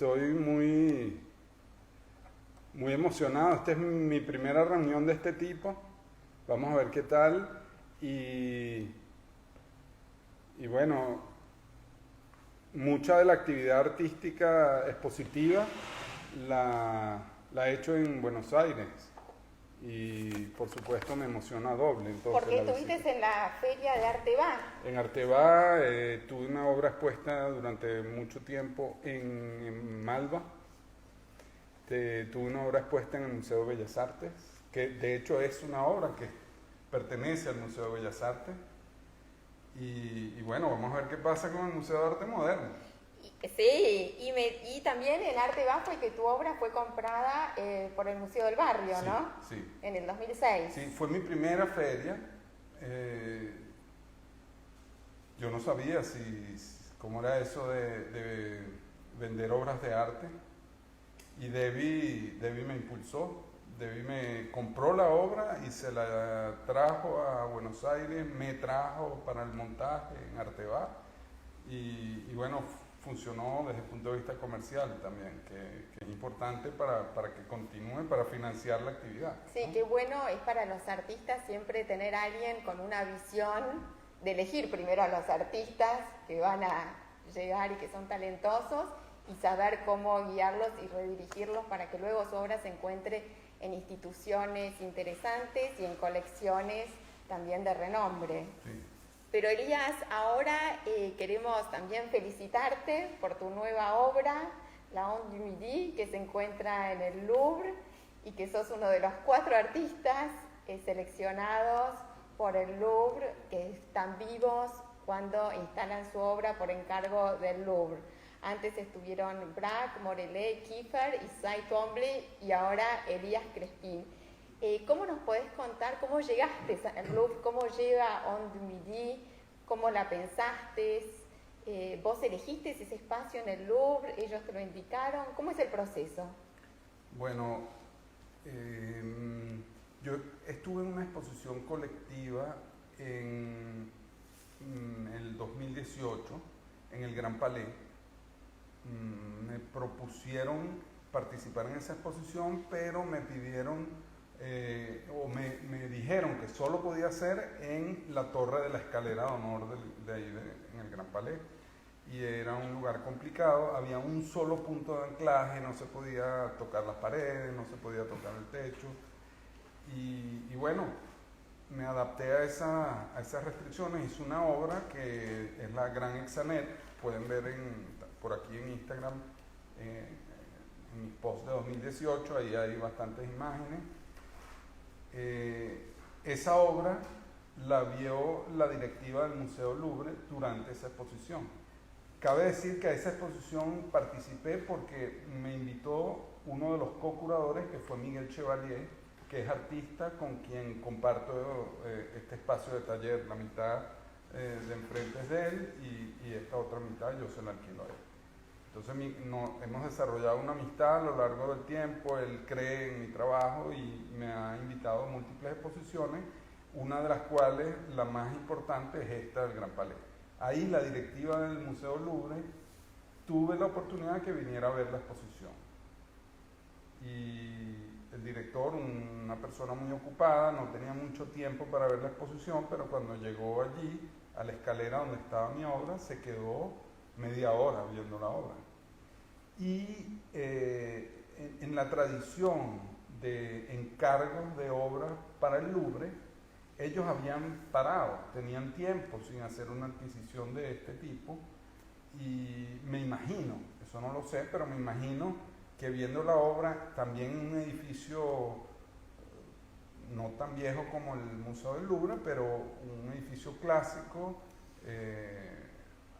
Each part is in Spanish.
Estoy muy emocionado. Esta es mi primera reunión de este tipo. Vamos a ver qué tal. Y bueno, mucha de la actividad artística expositiva la he hecho en Buenos Aires. Y por supuesto me emociona doble. Entonces, porque estuviste en la Feria de Arteba. En Arteba tuve una obra expuesta durante mucho tiempo en Malva. Tuve una obra expuesta en el Museo de Bellas Artes, que de hecho es una obra que pertenece al Museo de Bellas Artes. Y bueno, vamos a ver qué pasa con el Museo de Arte Moderno. Sí, y también en Arteba fue que tu obra fue comprada por el Museo del Barrio, Sí, ¿no? sí. En el 2006. Sí, fue mi primera feria. Yo no sabía cómo era eso de vender obras de arte. Y Debbie me impulsó. Debbie me compró la obra y se la trajo a Buenos Aires, me trajo para el montaje en Arteba. Y bueno, funcionó desde el punto de vista comercial también, que es importante para que continúe, para financiar la actividad. Sí, ¿no? qué bueno es para los artistas siempre tener a alguien con una visión de elegir primero a los artistas que van a llegar y que son talentosos y saber cómo guiarlos y redirigirlos para que luego su obra se encuentre en instituciones interesantes y en colecciones también de renombre. Sí. Pero Elías, ahora queremos también felicitarte por tu nueva obra, La Onde du Midi, que se encuentra en el Louvre y que sos uno de los 4 artistas seleccionados por el Louvre que están vivos cuando instalan su obra por encargo del Louvre. Antes estuvieron Braque, Morellet, Kiefer y Cy Twombly y ahora Elías Crespin. ¿Cómo nos podés contar cómo llegaste al Louvre, cómo llega Onde du Midi, cómo la pensaste? ¿Vos elegiste ese espacio en el Louvre? ¿Ellos te lo indicaron? ¿Cómo es el proceso? Bueno, yo estuve en una exposición colectiva en el 2018 en el Gran Palais. Me propusieron participar en esa exposición, pero me pidieron me dijeron que solo podía ser en la torre de la escalera de honor de ahí en el Gran Palais. Y era un lugar complicado, había un solo punto de anclaje, no se podía tocar las paredes, no se podía tocar el techo. Y bueno, me adapté a esas restricciones, hice una obra que es la Gran Exanet, pueden ver por aquí en Instagram, en mis posts de 2018, ahí hay bastantes imágenes. Esa obra la vio la directiva del Museo Louvre durante esa exposición. Cabe decir que a esa exposición participé porque me invitó uno de los co-curadores, que fue Miguel Chevalier, que es artista con quien comparto este espacio de taller. La mitad de enfrente es de él y esta otra mitad yo se la alquilo a él. Entonces hemos desarrollado una amistad a lo largo del tiempo, él cree en mi trabajo y me ha invitado a múltiples exposiciones, una de las cuales, la más importante, es esta del Gran Palais. Ahí la directiva del Museo Louvre tuve la oportunidad de que viniera a ver la exposición. Y el director, una persona muy ocupada, no tenía mucho tiempo para ver la exposición, pero cuando llegó allí, a la escalera donde estaba mi obra, se quedó media hora viendo la obra. Y en la tradición de encargos de obras para el Louvre, ellos habían parado, tenían tiempo sin hacer una adquisición de este tipo, y me imagino, eso no lo sé, pero me imagino que viendo la obra también en un edificio no tan viejo como el Museo del Louvre, pero un edificio clásico,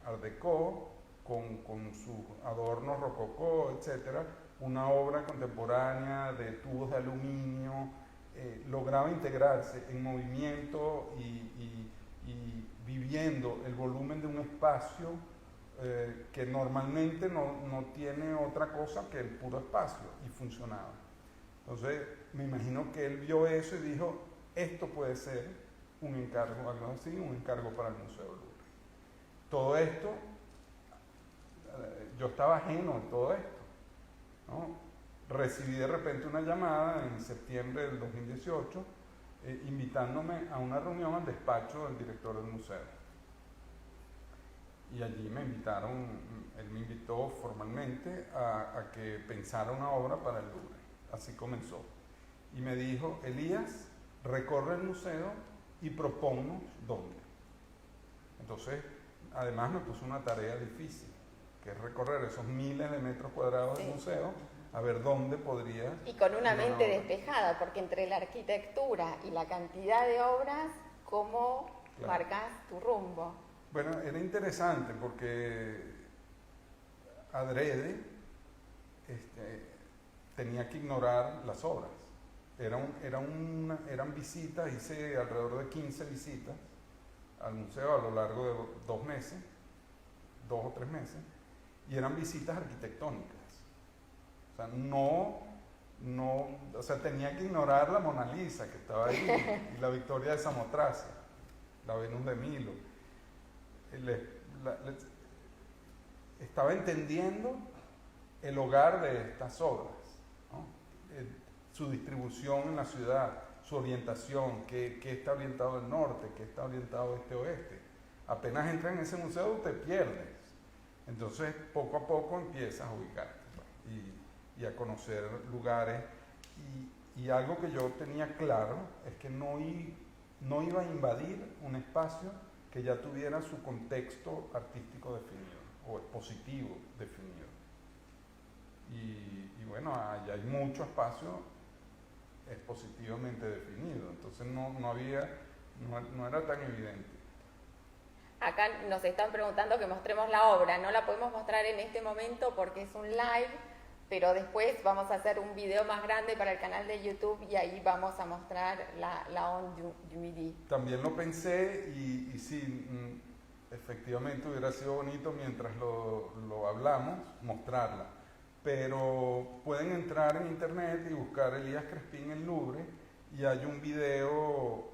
Art Deco, con sus adornos rococó, etc. Una obra contemporánea de tubos de aluminio, lograba integrarse en movimiento y viviendo el volumen de un espacio que normalmente no tiene otra cosa que el puro espacio, y funcionaba. Entonces me imagino que él vio eso y dijo, esto puede ser un encargo, algo así, un encargo para el Museo del Louvre. Todo esto, yo estaba ajeno a todo esto. ¿no? Recibí de repente una llamada en septiembre del 2018 invitándome a una reunión al despacho del director del museo. Y allí me invitaron, él me invitó formalmente a que pensara una obra para el Louvre. Así comenzó. Y me dijo, Elías, recorre el museo y proponnos dónde. Entonces, además me puso una tarea difícil, que es recorrer esos miles de metros cuadrados del museo, a ver dónde podría... Y con una mente despejada, porque entre la arquitectura y la cantidad de obras, ¿cómo marcas tu rumbo? Bueno, era interesante porque adrede tenía que ignorar las obras. Eran visitas, hice alrededor de 15 visitas al museo a lo largo de 2 meses, 2 o 3 meses, y eran visitas arquitectónicas. O sea, tenía que ignorar la Mona Lisa que estaba ahí, y la Victoria de Samotracia, la Venus de Milo. Estaba entendiendo el hogar de estas obras, ¿no? Su distribución en la ciudad, su orientación, qué está orientado al norte, qué está orientado este-oeste. Apenas entras en ese museo te pierdes. Entonces, poco a poco empiezas a ubicarte y a conocer lugares. Y algo que yo tenía claro es que no iba a invadir un espacio que ya tuviera su contexto artístico definido o expositivo definido. Y bueno, allá hay mucho espacio expositivamente definido, entonces no era tan evidente. Acá nos están preguntando que mostremos la obra, no la podemos mostrar en este momento porque es un live, pero después vamos a hacer un video más grande para el canal de YouTube y ahí vamos a mostrar la Onde du Midi. También lo pensé y sí, efectivamente hubiera sido bonito mientras lo hablamos, mostrarla. Pero pueden entrar en internet y buscar Elías Crespin en el Louvre y hay un video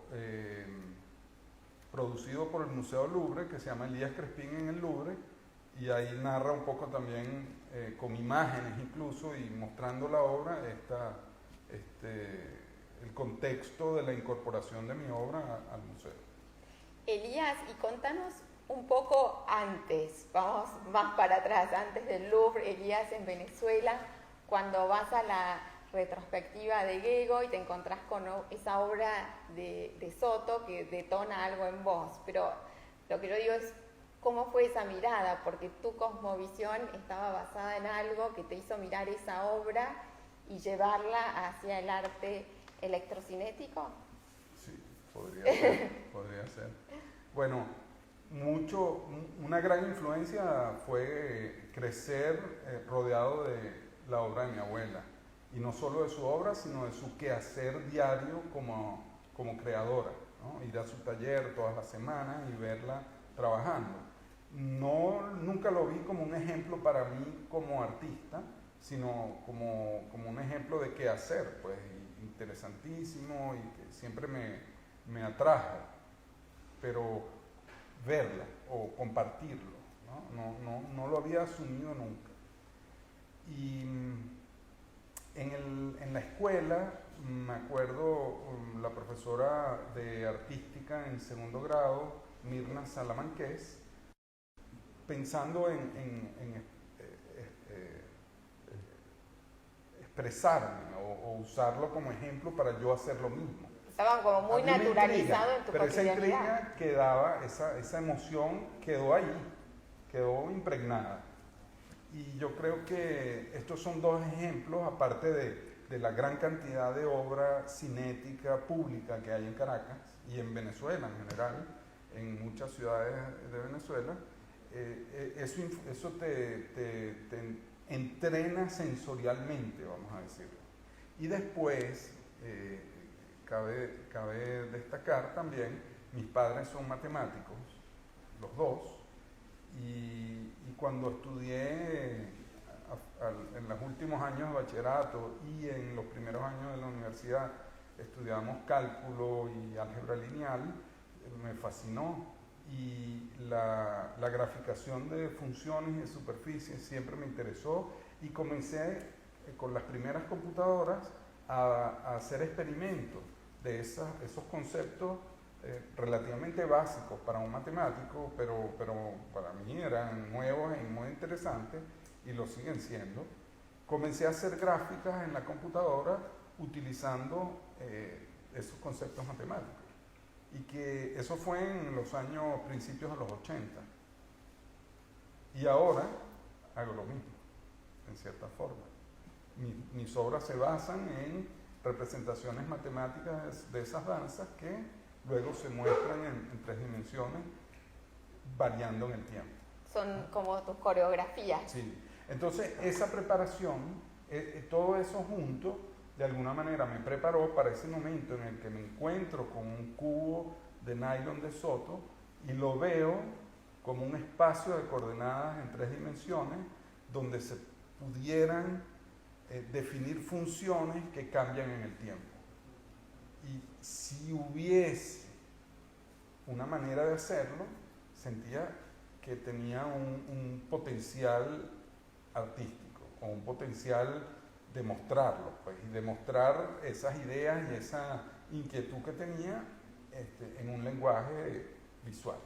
producido por el Museo Louvre que se llama Elías Crespin en el Louvre y ahí narra un poco también con imágenes incluso y mostrando la obra el contexto de la incorporación de mi obra al museo. Elías, y contanos un poco antes, vamos más para atrás, antes del Louvre, Elías en Venezuela, cuando vas a la retrospectiva de Gego y te encontrás con esa obra de Soto que detona algo en vos. Pero lo que yo digo es, ¿cómo fue esa mirada? Porque tu cosmovisión estaba basada en algo que te hizo mirar esa obra y llevarla hacia el arte electrocinético. Sí, podría ser. Bueno, una gran influencia fue crecer rodeado de la obra de mi abuela. Y no solo de su obra, sino de su quehacer diario como creadora, ¿no? Ir a su taller todas las semanas y verla trabajando. Nunca lo vi como un ejemplo para mí como artista, sino como un ejemplo de quehacer, pues interesantísimo y que siempre me atrajo. Pero verla o compartirlo, no lo había asumido nunca. Y en la escuela, me acuerdo, la profesora de artística en segundo grado, Mirna Salamanqués, pensando en expresarme o usarlo como ejemplo para yo hacer lo mismo. Estaban como muy naturalizado en tu pero cotidianidad. esa intriga quedaba, esa emoción quedó ahí, quedó impregnada. Y yo creo que estos son 2 ejemplos, aparte de la gran cantidad de obra cinética pública que hay en Caracas y en Venezuela en general, en muchas ciudades de Venezuela. Eso te entrena sensorialmente, vamos a decirlo. Y después, cabe destacar también, mis padres son matemáticos, los dos, y cuando estudié en los últimos años de bachillerato y en los primeros años de la universidad estudiamos cálculo y álgebra lineal, me fascinó, y la graficación de funciones y de superficies siempre me interesó y comencé con las primeras computadoras a hacer experimentos de esos conceptos relativamente básicos para un matemático, pero para mí eran nuevos y muy interesantes y lo siguen siendo. Comencé a hacer gráficas en la computadora utilizando esos conceptos matemáticos. Y que eso fue en los años principios de los 80. Y ahora hago lo mismo, en cierta forma. Mis obras se basan en representaciones matemáticas de esas danzas que luego se muestran en 3 dimensiones, variando en el tiempo. Son como tus coreografías. Sí. Entonces, esa preparación, todo eso junto, de alguna manera me preparó para ese momento en el que me encuentro con un cubo de nylon de Soto y lo veo como un espacio de coordenadas en 3 dimensiones donde se pudieran definir funciones que cambian en el tiempo. Y si hubiese una manera de hacerlo, sentía que tenía un potencial artístico o un potencial de mostrarlo, pues, y demostrar esas ideas y esa inquietud que tenía en un lenguaje visual.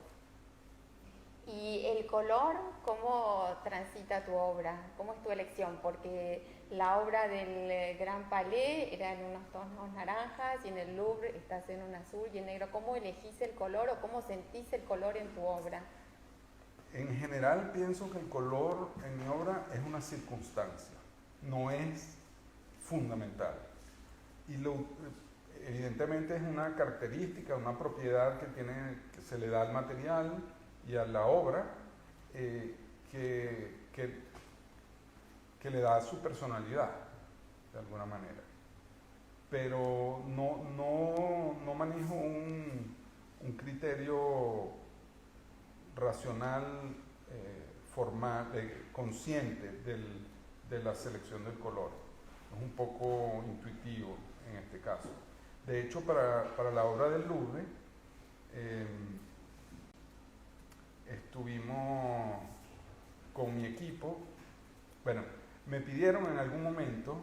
¿Y el color, cómo transita tu obra? ¿Cómo es tu elección? Porque la obra del Gran Palais era en unos tonos naranjas y en el Louvre estás en un azul y en negro. ¿Cómo elegís el color o cómo sentís el color en tu obra? En general pienso que el color en mi obra es una circunstancia, no es fundamental. Y evidentemente es una característica, una propiedad que se le da al material y a la obra que le da su personalidad, de alguna manera. Pero no manejo un criterio racional, formal, consciente de la selección del color. Es un poco intuitivo en este caso. De hecho, para la obra del Louvre, estuvimos con mi equipo. Bueno, me pidieron en algún momento,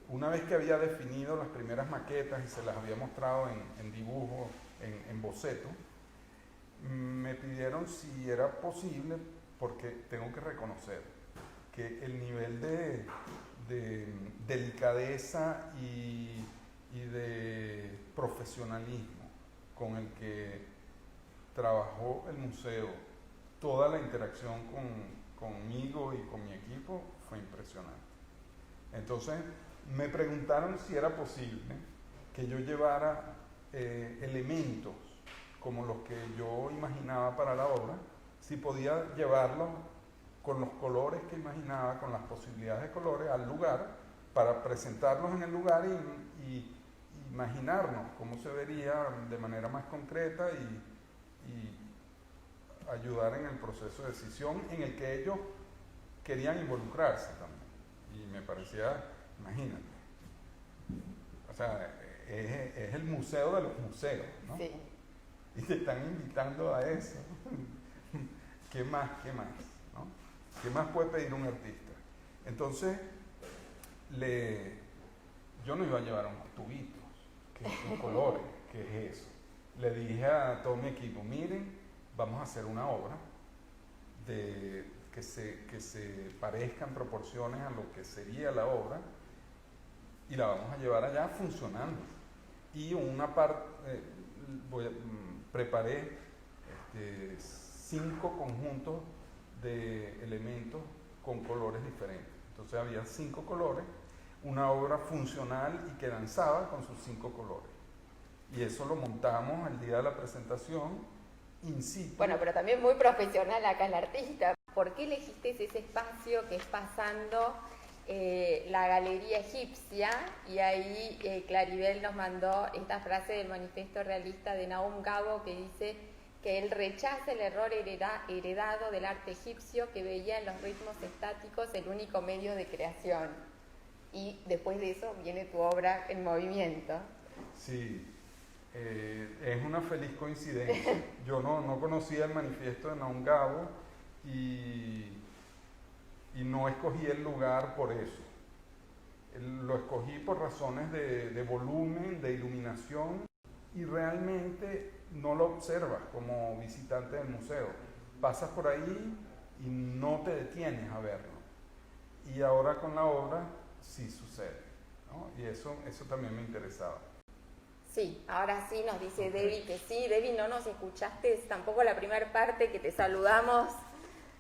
una vez que había definido las primeras maquetas y se las había mostrado en dibujo, en boceto, me pidieron si era posible, porque tengo que reconocer que el nivel de delicadeza y de profesionalismo con el que trabajó el museo, toda la interacción conmigo y con mi equipo fue impresionante. Entonces me preguntaron si era posible que yo llevara elementos como los que yo imaginaba para la obra, si podía llevarlos con los colores que imaginaba, con las posibilidades de colores al lugar, para presentarlos en el lugar y imaginarnos cómo se vería de manera más concreta y ayudar en el proceso de decisión en el que ellos querían involucrarse también. Y me parecía, imagínate, o sea, es el museo de los museos, ¿no? Sí. Y te están invitando a eso. ¿Qué más? ¿No? ¿Qué más puede pedir un artista? Entonces, yo no iba a llevar unos tubitos, que colores, ¿qué es eso? Le dije a todo mi equipo, miren, vamos a hacer una obra que se parezca en proporciones a lo que sería la obra y la vamos a llevar allá funcionando. Y una parte, preparé 5 conjuntos de elementos con colores diferentes. Entonces había 5 colores, una obra funcional y que danzaba con sus 5 colores. Y eso lo montamos el día de la presentación in situ. Bueno, pero también muy profesional acá el artista. ¿Por qué elegiste ese espacio que es pasando la Galería Egipcia? Y ahí Claribel nos mandó esta frase del Manifiesto Realista de Nahum Gabo que dice que él rechaza el error heredado del arte egipcio que veía en los ritmos estáticos el único medio de creación. Y después de eso viene tu obra en movimiento. Sí, es una feliz coincidencia. Yo no conocía el manifiesto de Nahum Gabo y y no escogí el lugar por eso. Lo escogí por razones de volumen, de iluminación, y realmente no lo observas como visitante del museo. Pasas por ahí y no te detienes a verlo. Y ahora con la obra sí sucede, ¿no? Y eso también me interesaba. Sí, ahora sí nos dice Debbie que sí. Debbie, no nos escuchaste tampoco la primera parte que te saludamos.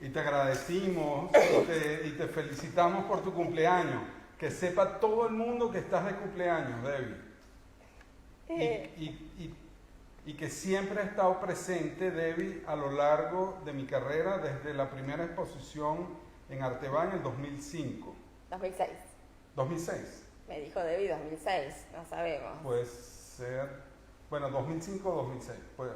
Y te agradecimos y te felicitamos por tu cumpleaños. Que sepa todo el mundo que estás de cumpleaños, Debbie. Y que siempre ha estado presente, Debbie, a lo largo de mi carrera, desde la primera exposición en Arteba en el 2005. 2006. 2006. Me dijo Debbie 2006, no sabemos. Puede ser, bueno, 2005 o 2006, puede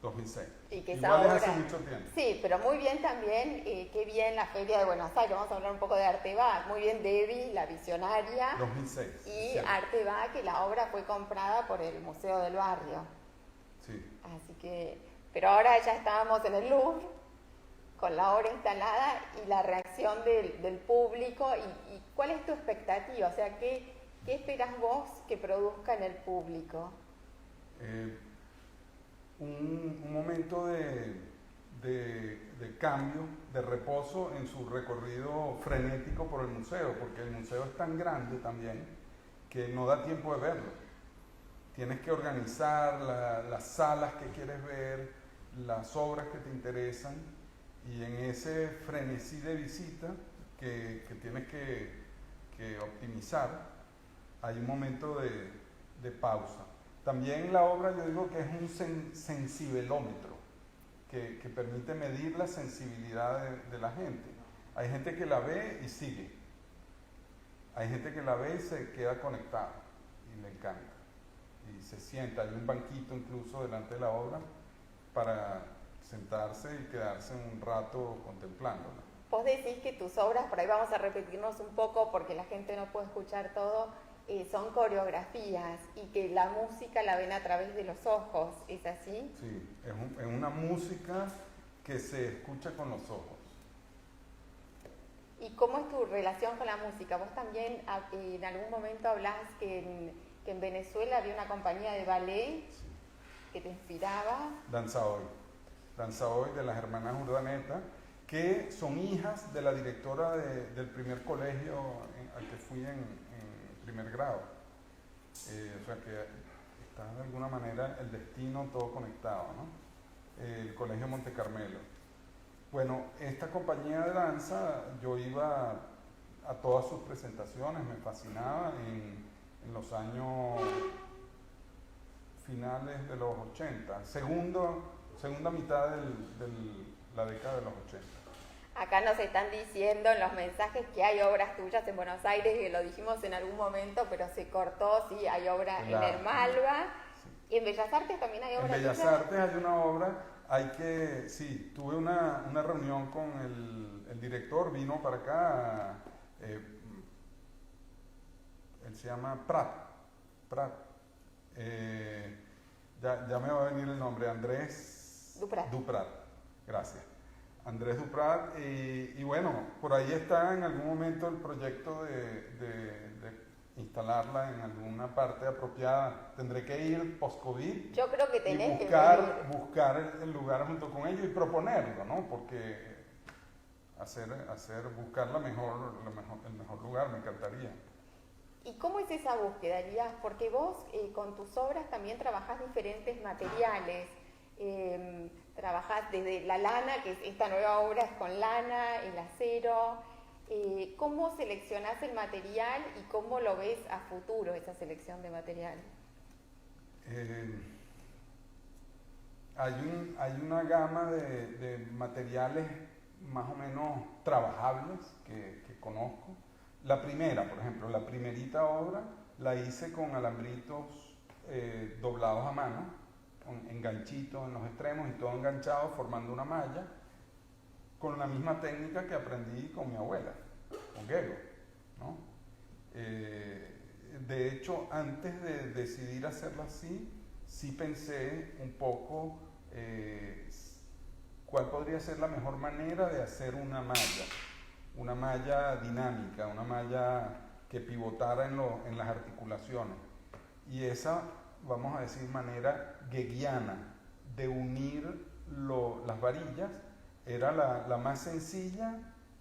2006. Y que igual ahora, es hace mucho tiempo. Sí, pero muy bien también, qué bien la Feria de Buenos Aires, vamos a hablar un poco de Arteba, muy bien Debbie, la visionaria. 2006. Y cierto. Arteba, que la obra fue comprada por el Museo del Barrio. Sí. Así que, pero ahora ya estábamos en el Louvre, con la obra instalada y la reacción del público. Y ¿cuál es tu expectativa? O sea, ¿qué esperas vos que produzca en el público? Un momento de cambio, de reposo en su recorrido frenético por el museo, porque el museo es tan grande también que no da tiempo de verlo. Tienes que organizar las salas que quieres ver, las obras que te interesan, y en ese frenesí de visita que tienes que optimizar, hay un momento de pausa. También la obra, yo digo que es un sensibelómetro que permite medir la sensibilidad de la gente. Hay gente que la ve y sigue. Hay gente que la ve y se queda conectada y le encanta. Y se sienta, hay un banquito incluso delante de la obra para sentarse y quedarse un rato contemplándola. Vos decís que tus obras, por ahí vamos a repetirnos un poco porque la gente no puede escuchar todo, son coreografías y que la música la ven a través de los ojos, ¿es así? Sí, es una música que se escucha con los ojos. ¿Y cómo es tu relación con la música? Vos también en algún momento hablás que en Venezuela había una compañía de ballet que te inspiraba. Danza Hoy de las hermanas Urdaneta, que son hijas de la directora del primer colegio al que fui en primer grado. O sea que está de alguna manera el destino todo conectado, ¿no? El Colegio Monte Carmelo. Bueno, esta compañía de danza, yo iba a todas sus presentaciones, me fascinaba en los años finales de los 80, segunda mitad de la década de los 80. Acá nos están diciendo en los mensajes que hay obras tuyas en Buenos Aires, que lo dijimos en algún momento, pero se cortó, sí, hay obra en el Malva. Sí. ¿Y en Bellas Artes también hay obra? En Bellas Artes hay una obra, sí, tuve una reunión con el director, vino para acá, él se llama Prat, ya me va a venir el nombre, Andrés Duprat, gracias. Andrés Duprat, y bueno, por ahí está en algún momento el proyecto de instalarla en alguna parte apropiada. Tendré que ir post-COVID. Yo creo que tenés buscar el lugar junto con ellos y proponerlo, ¿no? Porque buscar el mejor lugar, me encantaría. ¿Y cómo es esa búsqueda, Elías? Porque vos con tus obras también trabajás diferentes materiales. Trabajás desde la lana, que esta nueva obra es con lana, el acero. ¿Cómo seleccionás el material y cómo lo ves a futuro, esa selección de material? Hay una gama de materiales más o menos trabajables que conozco. La primera, por ejemplo, la primerita obra la hice con alambritos doblados a mano, con enganchitos en los extremos y todo enganchado formando una malla, con la misma técnica que aprendí con mi abuela, con Gego, ¿no? De hecho, antes de decidir hacerla así, sí pensé un poco cuál podría ser la mejor manera de hacer una malla. una malla dinámica, una malla que pivotara en las articulaciones. Y esa, vamos a decir, manera geguiana de unir las varillas era la más sencilla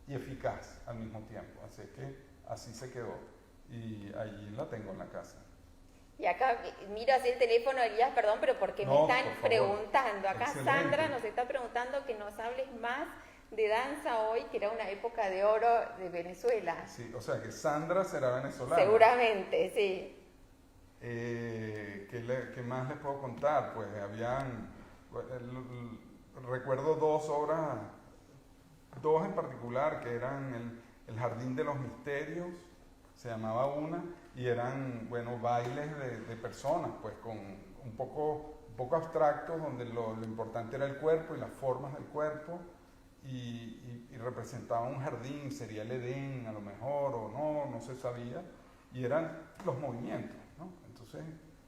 y eficaz al mismo tiempo. Así que así se quedó. Y allí la tengo en la casa. Y acá miro así el teléfono, Elías, perdón, pero porque me están preguntando. Acá excelente. Sandra nos está preguntando que nos hables más de danza hoy, que era una época de oro de Venezuela. Sí, o sea que Sandra será venezolana. Seguramente, sí. ¿Qué más les puedo contar? Pues recuerdo dos obras, dos en particular, que eran el Jardín de los Misterios, se llamaba una, y eran, bueno, bailes de personas, pues con un poco abstractos, donde lo importante era el cuerpo y las formas del cuerpo, y representaba un jardín, sería el Edén a lo mejor, o no se sabía, y eran los movimientos, ¿no? Entonces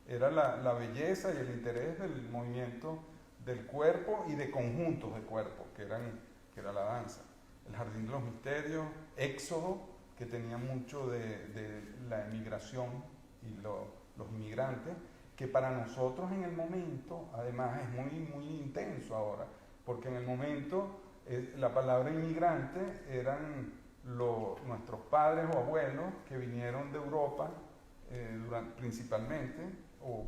era la belleza y el interés del movimiento del cuerpo y de conjuntos de cuerpo, que era la danza. El Jardín de los Misterios, Éxodo, que tenía mucho de la emigración y los inmigrantes, que para nosotros en el momento, además, es muy intenso ahora, porque en el momento la palabra inmigrante eran nuestros padres o abuelos que vinieron de Europa, principalmente, o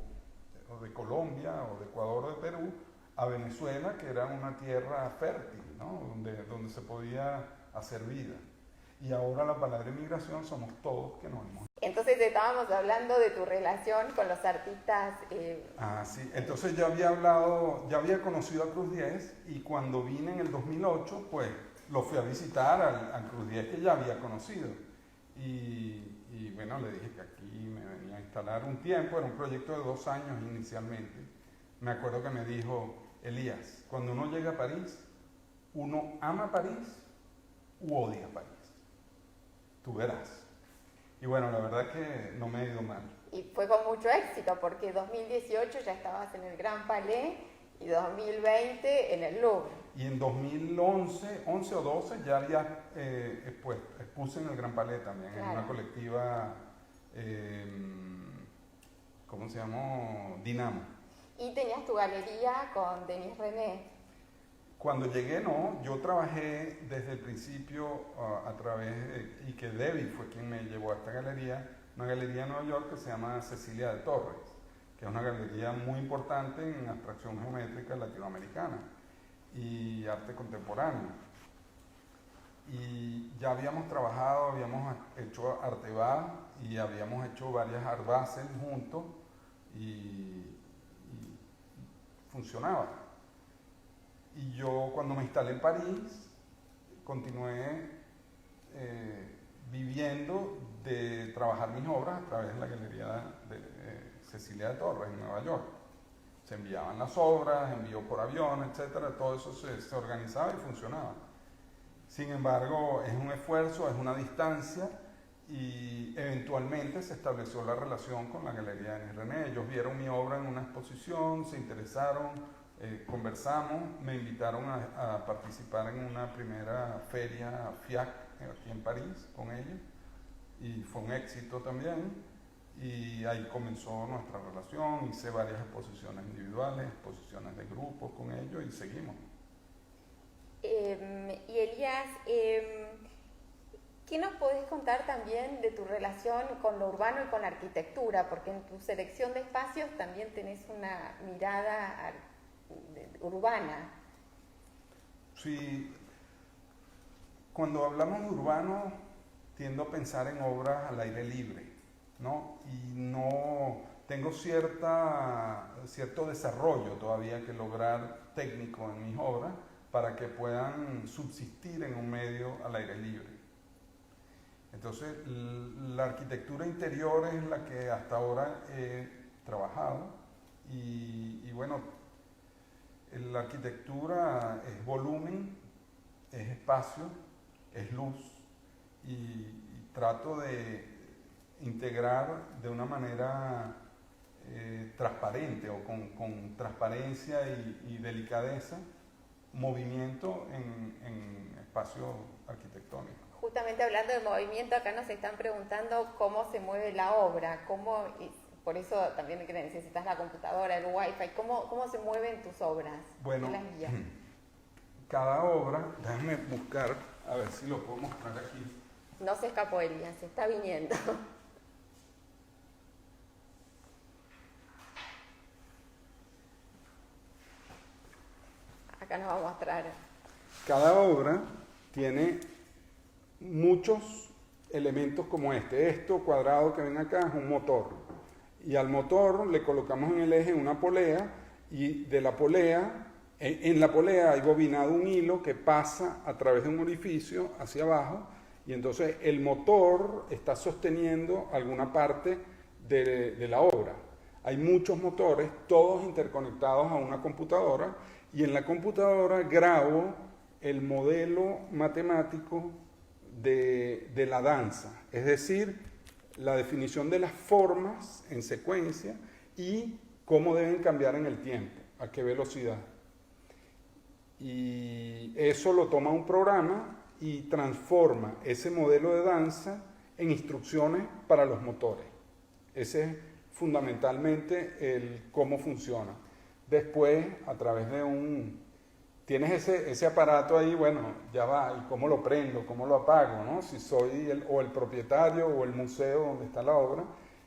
de Colombia, o de Ecuador, o de Perú, a Venezuela, que era una tierra fértil, ¿no? donde se podía hacer vida. Y ahora la palabra inmigración somos todos que nos hemos... Entonces estábamos hablando de tu relación con los artistas... sí. Entonces ya había conocido a Cruz Diez, y cuando vine en el 2008, pues lo fui a visitar al Cruz Diez que ya había conocido. Y bueno, le dije que aquí me venía a instalar un tiempo, era un proyecto de 2 años inicialmente. Me acuerdo que me dijo, Elías, cuando uno llega a París, uno ama París u odia París. Tú verás. Y bueno, la verdad es que no me ha ido mal. Y fue con mucho éxito, porque 2018 ya estabas en el Gran Palais y 2020 en el Louvre. Y en 2011 o 12 ya había expuse en el Gran Palais también, claro, en una colectiva, ¿cómo se llamó? Dinamo. Y tenías tu galería con Denis René. Cuando llegué, no, yo trabajé desde el principio a través y que David fue quien me llevó a esta galería, una galería en Nueva York que se llama Cecilia de Torres, que es una galería muy importante en abstracción geométrica latinoamericana y arte contemporáneo. Y ya habíamos trabajado, habíamos hecho Artebá y habíamos hecho varias Art Basel juntos y funcionaba. Y yo, cuando me instalé en París, continué viviendo de trabajar mis obras a través de la galería de Cecilia de Torres en Nueva York. Se enviaban las obras, envío por avión, etcétera, todo eso se organizaba y funcionaba. Sin embargo, es un esfuerzo, es una distancia, y eventualmente se estableció la relación con la galería de Denis René. Ellos vieron mi obra en una exposición, se interesaron, conversamos, me invitaron a participar en una primera feria FIAC aquí en París con ellos, y fue un éxito también, y ahí comenzó nuestra relación. Hice varias exposiciones individuales, exposiciones de grupos con ellos, y seguimos. Y Elías, ¿qué nos podés contar también de tu relación con lo urbano y con la arquitectura? Porque en tu selección de espacios también tenés una mirada urbana. Sí, cuando hablamos de urbano, tiendo a pensar en obras al aire libre, ¿no? Y no tengo cierto desarrollo todavía que lograr técnico en mis obras para que puedan subsistir en un medio al aire libre. Entonces, la arquitectura interior es la que hasta ahora he trabajado, y bueno, la arquitectura es volumen, es espacio, es luz, y trato de integrar de una manera transparente, o con transparencia y delicadeza, movimiento en espacio arquitectónico. Justamente hablando de movimiento, acá nos están preguntando cómo se mueve la obra, por eso también necesitas la computadora, el wifi, cómo se mueven tus obras. Bueno, ¿Qué las guía? cada obra, déjame buscar, a ver si lo puedo mostrar aquí. No se escapó Elías, se está viniendo. Acá nos va a mostrar. Cada obra tiene muchos elementos como este. Esto cuadrado que ven acá es un motor. Y al motor le colocamos en el eje una polea y de la polea, en la polea hay bobinado un hilo que pasa a través de un orificio hacia abajo y entonces el motor está sosteniendo alguna parte de la obra. Hay muchos motores, todos interconectados a una computadora y en la computadora grabo el modelo matemático de la danza, es decir, la definición de las formas en secuencia y cómo deben cambiar en el tiempo, a qué velocidad. Y eso lo toma un programa y transforma ese modelo de danza en instrucciones para los motores. Ese es fundamentalmente el cómo funciona. Después, a través de tienes ese aparato ahí, bueno, ya va, ¿y cómo lo prendo? ¿Cómo lo apago? ¿No? Si soy el propietario o el museo donde está la obra,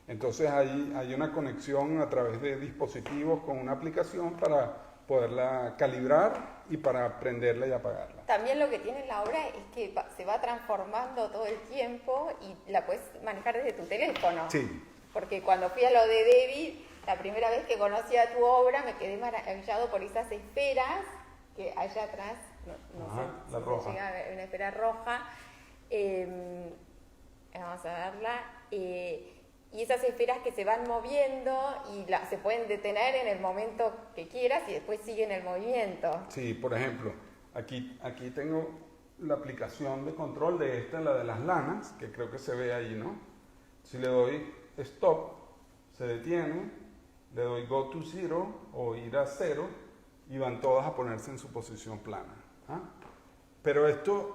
entonces hay una conexión a través de dispositivos con una aplicación para poderla calibrar y para prenderla y apagarla. También lo que tiene la obra es que se va transformando todo el tiempo y la puedes manejar desde tu teléfono. Sí. Porque cuando fui a lo de David, la primera vez que conocí a tu obra, me quedé maravillado por esas esferas que allá atrás, no sé la si roja. llega a ver, una esfera roja, vamos a verla, y esas esferas que se van moviendo y se pueden detener en el momento que quieras y después siguen el movimiento. Sí, por ejemplo, aquí tengo la aplicación de control de esta, la de las lanas, que creo que se ve ahí, ¿no? Si le doy stop, se detiene, le doy go to zero o ir a cero y van todas a ponerse en su posición plana. ¿Ah? Pero esta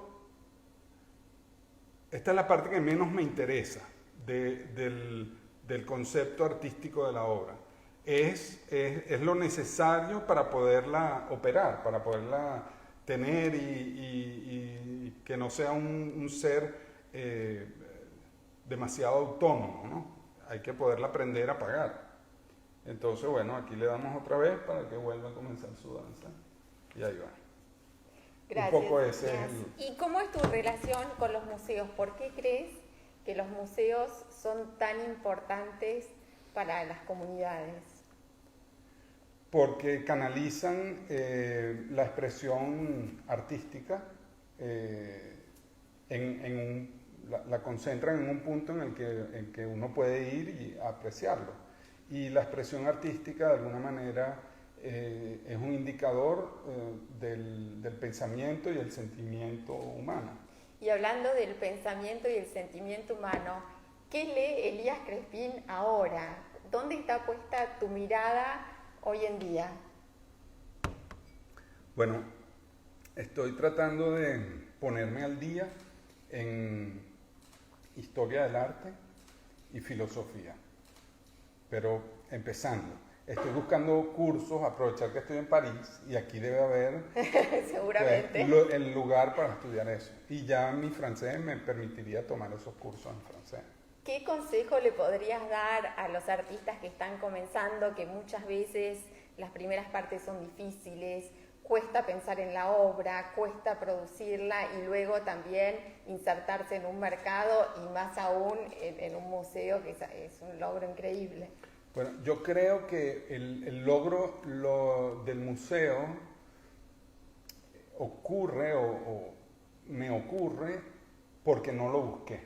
es la parte que menos me interesa del concepto artístico de la obra. Es lo necesario para poderla operar, para poderla tener y que no sea un ser demasiado autónomo, ¿no? Hay que poderla aprender a apagar. Entonces, bueno, aquí le damos otra vez para que vuelva a comenzar su danza. Y ahí va. Gracias. Un poco ese es ¿Y cómo es tu relación con los museos? ¿Por qué crees que los museos son tan importantes para las comunidades? Porque canalizan la expresión artística, la concentran en un punto en que uno puede ir y apreciarlo. Y la expresión artística, de alguna manera, es un indicador del pensamiento y el sentimiento humano. Y hablando del pensamiento y el sentimiento humano, ¿qué lee Elías Crespin ahora? ¿Dónde está puesta tu mirada hoy en día? Bueno, estoy tratando de ponerme al día en historia del arte y filosofía, pero empezando. Estoy buscando cursos, aprovechar que estoy en París y aquí debe haber seguramente el lugar para estudiar eso. Y ya mi francés me permitiría tomar esos cursos en francés. ¿Qué consejo le podrías dar a los artistas que están comenzando, que muchas veces las primeras partes son difíciles, cuesta pensar en la obra, cuesta producirla y luego también insertarse en un mercado y más aún en un museo, que es un logro increíble? Bueno, yo creo que el logro del museo ocurre o me ocurre porque no lo busqué.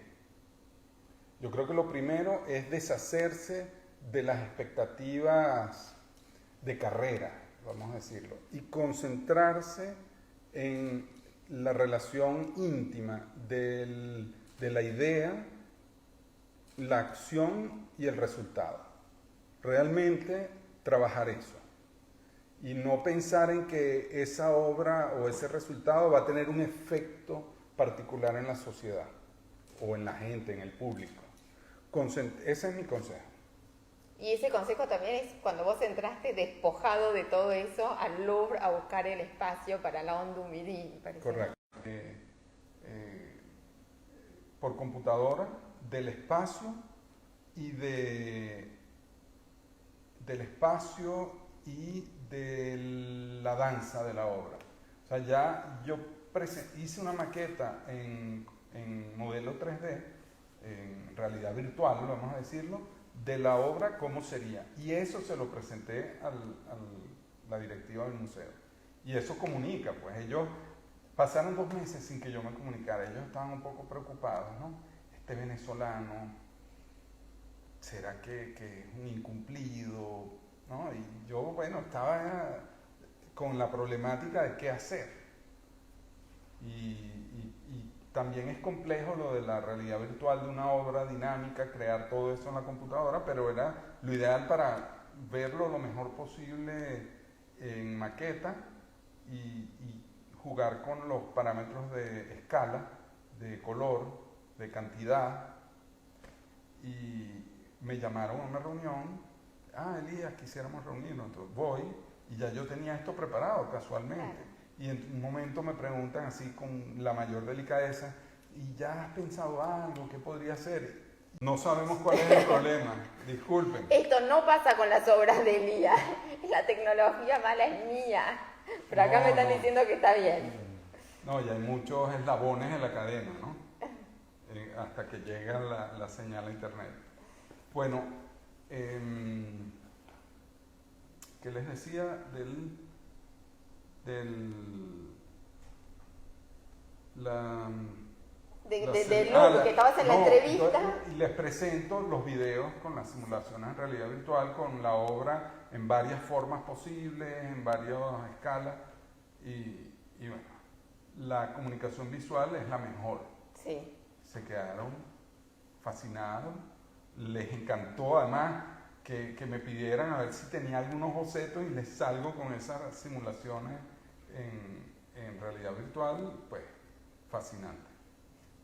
Yo creo que lo primero es deshacerse de las expectativas de carrera, vamos a decirlo, y concentrarse en la relación íntima de la idea, la acción y el resultado. Realmente trabajar eso y no pensar en que esa obra o ese resultado va a tener un efecto particular en la sociedad o en la gente, en el público. Ese es mi consejo. Y ese consejo también es cuando vos entraste despojado de todo eso al Louvre a buscar el espacio para la Onde Midi, parece. Correcto. Por computadora, del espacio y del espacio y de la danza de la obra. O sea, ya yo hice una maqueta en modelo 3D, en realidad virtual, vamos a decirlo, de la obra cómo sería. Y eso se lo presenté a la directiva del museo. Y eso comunica, pues ellos pasaron 2 meses sin que yo me comunicara. Ellos estaban un poco preocupados, ¿no? Este venezolano, ¿será que es un incumplido? ¿No? Y yo, bueno, estaba con la problemática de qué hacer. Y también es complejo lo de la realidad virtual de una obra dinámica, crear todo eso en la computadora, pero era lo ideal para verlo lo mejor posible en maqueta y jugar con los parámetros de escala, de color, de cantidad. Y me llamaron a una reunión. Elías, quisiéramos reunirnos. Entonces voy y ya yo tenía esto preparado casualmente. Y en un momento me preguntan así con la mayor delicadeza, ¿y ya has pensado algo? ¿Qué podría ser? No sabemos cuál es el problema, disculpen. Esto no pasa con las obras de Elías, la tecnología mala es mía, pero acá me están diciendo que está bien. No, y hay muchos eslabones en la cadena, ¿no? Hasta que llega la señal a internet. Bueno, ¿qué les decía del Louvre, que estabas en la entrevista? Y les presento los videos con las simulaciones en realidad virtual, con la obra en varias formas posibles, en varias escalas, y bueno, la comunicación visual es la mejor. Sí. Se quedaron fascinados, les encantó además que me pidieran a ver si tenía algunos bocetos y les salgo con esas simulaciones en realidad virtual, pues fascinante.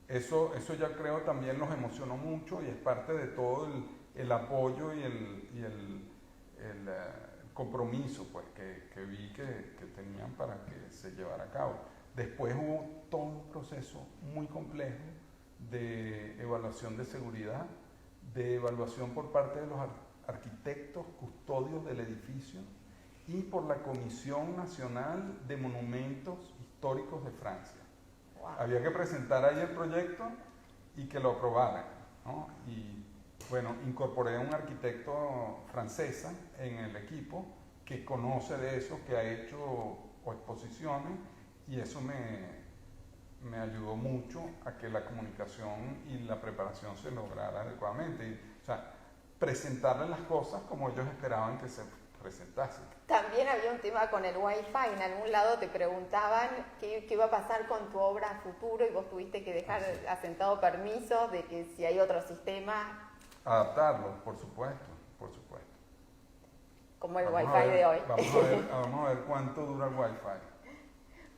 Eso ya creo también los emocionó mucho y es parte de todo el apoyo y el compromiso pues, que vi que tenían para que se llevara a cabo. Después hubo todo un proceso muy complejo de evaluación de seguridad, de evaluación por parte de los arquitectos custodios del edificio y por la Comisión Nacional de Monumentos Históricos de Francia. Wow. Había que presentar ahí el proyecto y que lo aprobaran, ¿no? Y bueno, incorporé a un arquitecto francesa en el equipo que conoce de eso, que ha hecho exposiciones y eso me ayudó mucho a que la comunicación y la preparación se lograra adecuadamente. O sea, presentarles las cosas como ellos esperaban que se presentasen. También había un tema con el Wi-Fi. En algún lado te preguntaban qué iba a pasar con tu obra a futuro y vos tuviste que dejar asentado permiso de que si hay otro sistema... Adaptarlo, por supuesto, por supuesto. Como el Wi-Fi de hoy. Vamos a ver cuánto dura el Wi-Fi.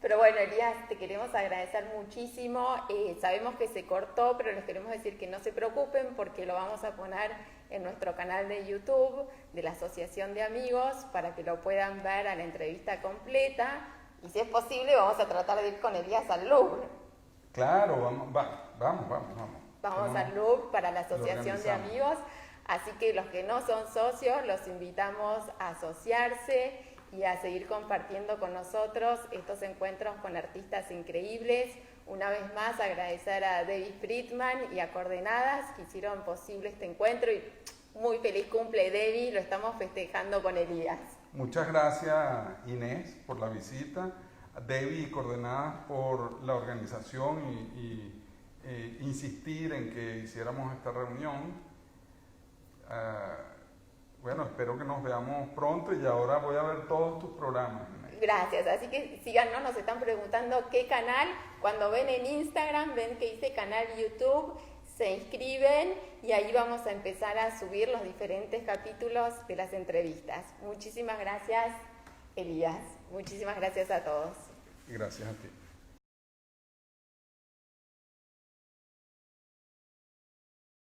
Pero bueno, Elías, te queremos agradecer muchísimo. Sabemos que se cortó, pero les queremos decir que no se preocupen porque lo vamos a poner en nuestro canal de YouTube de la Asociación de Amigos para que lo puedan ver a la entrevista completa. Y si es posible, vamos a tratar de ir con Elías al Louvre. Claro, vamos. Vamos al Louvre para la Asociación de Amigos. Así que los que no son socios, los invitamos a asociarse y a seguir compartiendo con nosotros estos encuentros con artistas increíbles. Una vez más, agradecer a David Friedman y a Coordenadas que hicieron posible este encuentro y muy feliz cumple, David, lo estamos festejando con Elías. Muchas gracias, Inés, por la visita, a David y Coordenadas por la organización y insistir en que hiciéramos esta reunión. Bueno, espero que nos veamos pronto y ahora voy a ver todos tus programas. Gracias, así que síganos, nos están preguntando qué canal. Cuando ven en Instagram, ven que dice canal YouTube, se inscriben y ahí vamos a empezar a subir los diferentes capítulos de las entrevistas. Muchísimas gracias, Elías. Muchísimas gracias a todos. Gracias a ti.